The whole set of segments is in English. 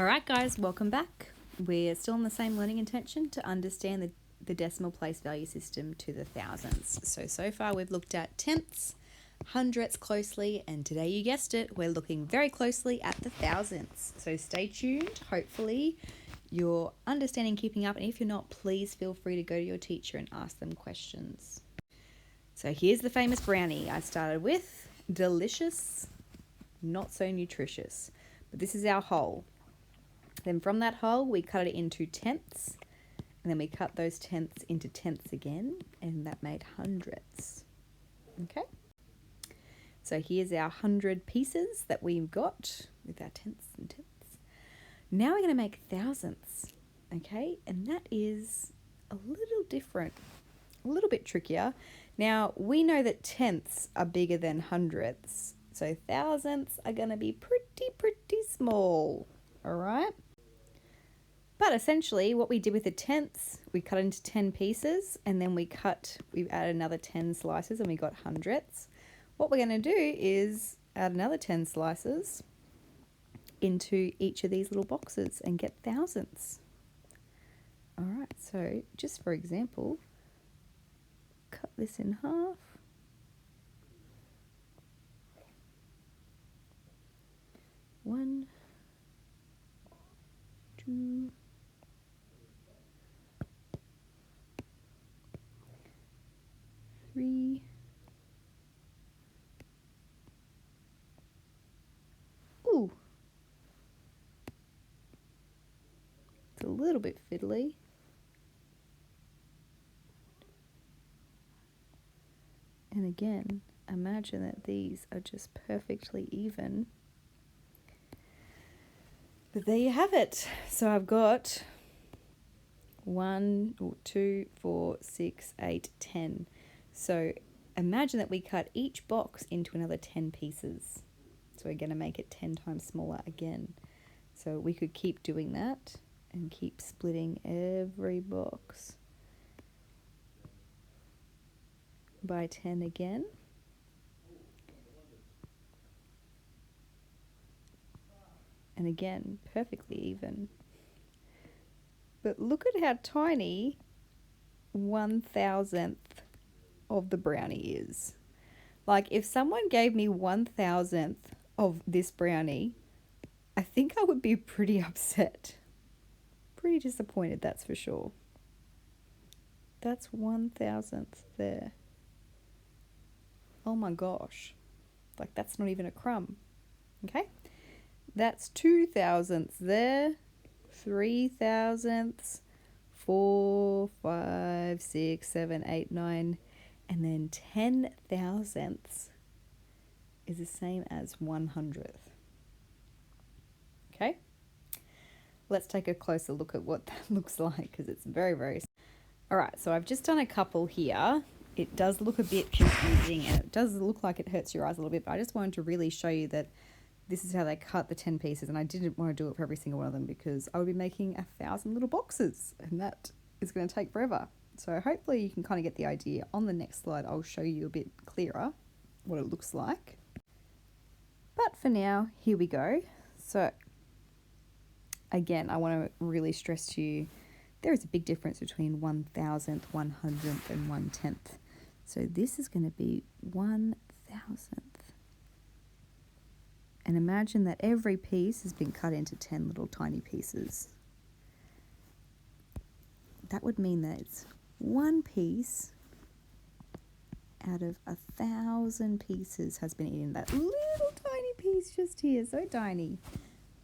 All right, guys, welcome back. We're still on the same learning intention to understand the decimal place value system to the thousands. So far we've looked at tenths, hundredths closely, and today, you guessed it, we're looking very closely at the thousands. So stay tuned. Hopefully you're understanding, keeping up, and if you're not, please feel free to go to your teacher and ask them questions. So here's the famous brownie I started with. Delicious, not so nutritious. But this is our whole. Then from that whole, we cut it into tenths, and then we cut those tenths into tenths again, and that made hundredths. Okay? So here's our 100 pieces that we've got with our tenths and tenths. Now we're going to make thousandths, okay? And that is a little different, a little bit trickier. Now, we know that tenths are bigger than hundredths, so thousandths are going to be pretty small, all right? But essentially, what we did with the tenths, we cut into 10 pieces, and then we added another 10 slices, and we got hundredths. What we're going to do is add another 10 slices into each of these little boxes and get thousandths. All right, so just for example, cut this in half. One, two, three, ooh, it's a little bit fiddly. And again, imagine that these are just perfectly even. But there you have it. So I've got 1, 2, 4, 6, 8, 10. So imagine that we cut each box into another 10 pieces. So we're going to make it 10 times smaller again. So we could keep doing that and keep splitting every box by 10 again. And again, perfectly even. But look at how tiny 1,000th of the brownie is. Like, if someone gave me 1,000th of this brownie, I think I would be pretty upset. Pretty disappointed, that's for sure. That's 1,000th there. Oh my gosh. Like, that's not even a crumb. Okay? That's 2,000ths there. 3,000ths. 4, 5, 6, 7, 8, 9. And then 10,000ths is the same as 100th. Okay? Let's take a closer look at what that looks like, because it's very... All right, so I've just done a couple here. It does look a bit confusing, and it does look like it hurts your eyes a little bit, but I just wanted to really show you that this is how they cut the 10 pieces, and I didn't want to do it for every single one of them because I would be making 1,000 little boxes, and that is going to take forever. So hopefully you can kind of get the idea. On the next slide, I'll show you a bit clearer what it looks like. But for now, here we go. So again, I want to really stress to you, there is a big difference between 1,000th, 100th, and 1/10. So this is going to be 1,000th. And imagine that every piece has been cut into 10 little tiny pieces. That would mean that it's one piece out of 1,000 pieces has been eaten. That little tiny piece just here, so tiny.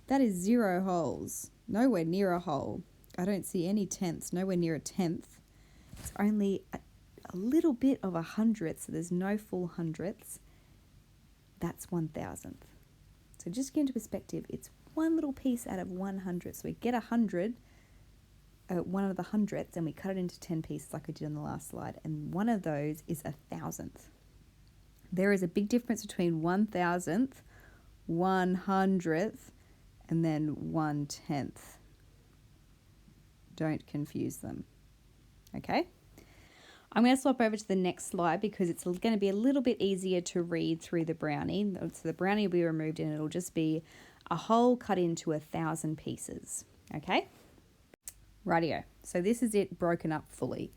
That is 0 holes, nowhere near a hole. I don't see any tenths, nowhere near a tenth. It's only a little bit of 100th, so there's no full hundredths. That's 1,000th. So just get into perspective, it's one little piece out of 100. So we get 100, one of the hundredths, and we cut it into 10 pieces like I did on the last slide. And one of those is 1,000th. There is a big difference between 1,000th, 100th, and then 1/10. Don't confuse them. Okay? I'm going to swap over to the next slide because it's going to be a little bit easier to read through the brownie. So the brownie will be removed and it'll just be a whole cut into 1,000 pieces. Okay? Rightio. So this is it broken up fully.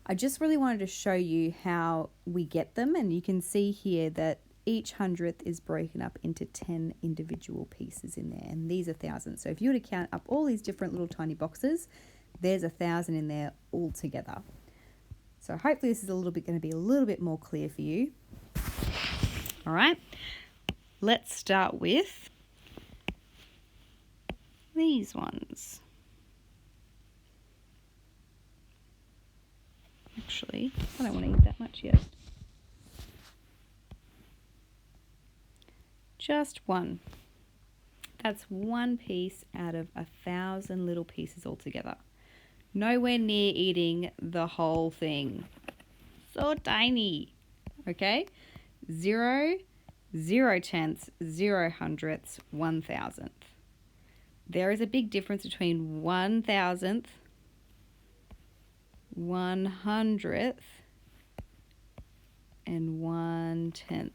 I just really wanted to show you how we get them, and you can see here that each hundredth is broken up into 10 individual pieces in there, and these are thousands. So if you were to count up all these different little tiny boxes, there's 1,000 in there all together. So hopefully this is going to be a little bit more clear for you. All right, let's start with these ones. Actually, I don't want to eat that much yet. Just one. That's one piece out of 1,000 little pieces altogether. Nowhere near eating the whole thing. So tiny. Okay? 0, 0 tenths, 0 hundredths, 1,000th. There is a big difference between 1,000th, 100th, and 1/10.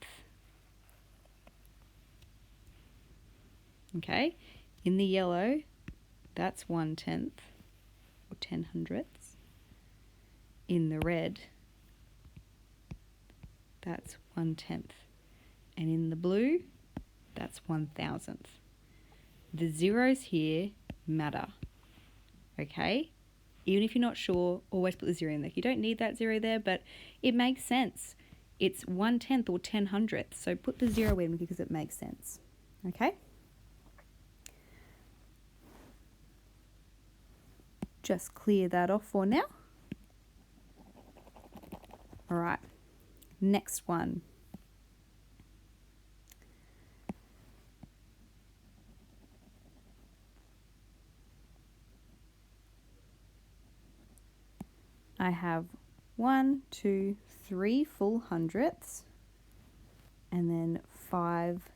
Okay, in the yellow, that's 1/10 or 10 hundredths. In the red, that's 1/10. And in the blue, that's 1,000th. The zeros here matter. Okay? Even if you're not sure, always put the 0 in there. You don't need that 0 there, but it makes sense. It's 1/10 or 10 hundredths. So put the 0 in because it makes sense. Okay? Just clear that off for now. All right. Next one. I have 1, 2, 3 full hundredths and then 5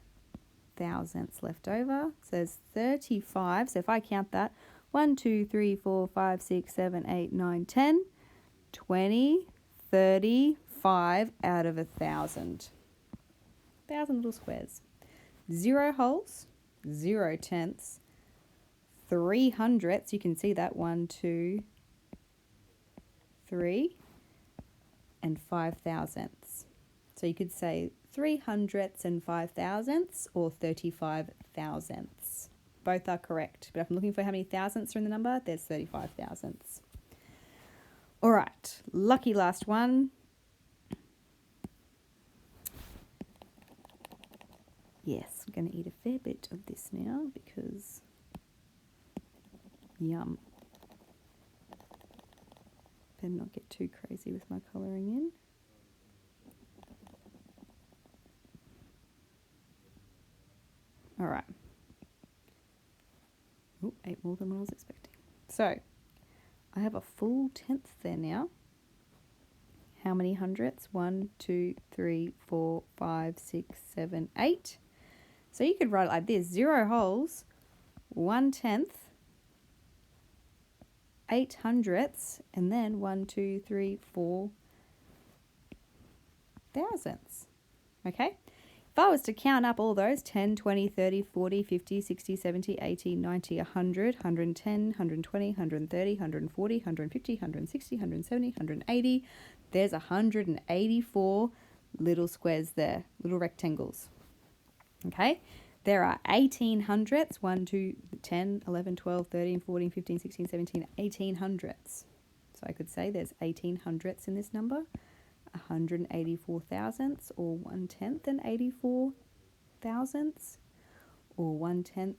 thousandths left over. So there's 35. So if I count that, 1, 2, 3, 4, 5, 6, 7, 8, 9, 10, 20, 35 out of 1,000. 1,000 little squares. 0 holes, 0 tenths, 3 hundredths. You can see that 1, 2, 3, and 5 thousandths. So you could say 3 hundredths and 5 thousandths or 35 thousandths. Both are correct. But if I'm looking for how many thousandths are in the number, there's 35 thousandths. All right, lucky last one. Yes, we're going to eat a fair bit of this now because yum. Better not get too crazy with my colouring in. All right. Oh, ate more than what I was expecting. So, I have a full tenth there now. How many hundredths? 1, 2, 3, 4, 5, 6, 7, 8. So you could write it like this. 0 holes, 1/10, 8 hundredths, and then 1, 2, 3, 4 thousandths. Okay? If I was to count up all those, 10, 20, 30, 40, 50, 60, 70, 80, 90, 100, 110, 120, 130, 140, 150, 160, 170, 180, there's 184 little squares there, little rectangles. Okay? There are 18 hundredths, 1, 2, 10, 11, 12, 13, 14, 15, 16, 17, 18 hundredths. So I could say there's 18 hundredths in this number, 184 thousandths, or 1/10 and 84 thousandths, or 1/10,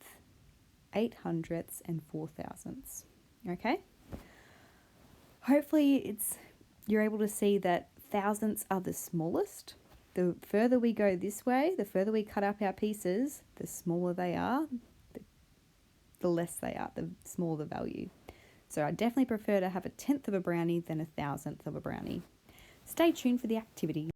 8 hundredths and 4 thousandths. Okay? Hopefully you're able to see that thousandths are the smallest. The further we go this way, the further we cut up our pieces, the smaller they are, the less they are, the smaller the value. So I definitely prefer to have 1/10 of a brownie than 1,000th of a brownie. Stay tuned for the activity.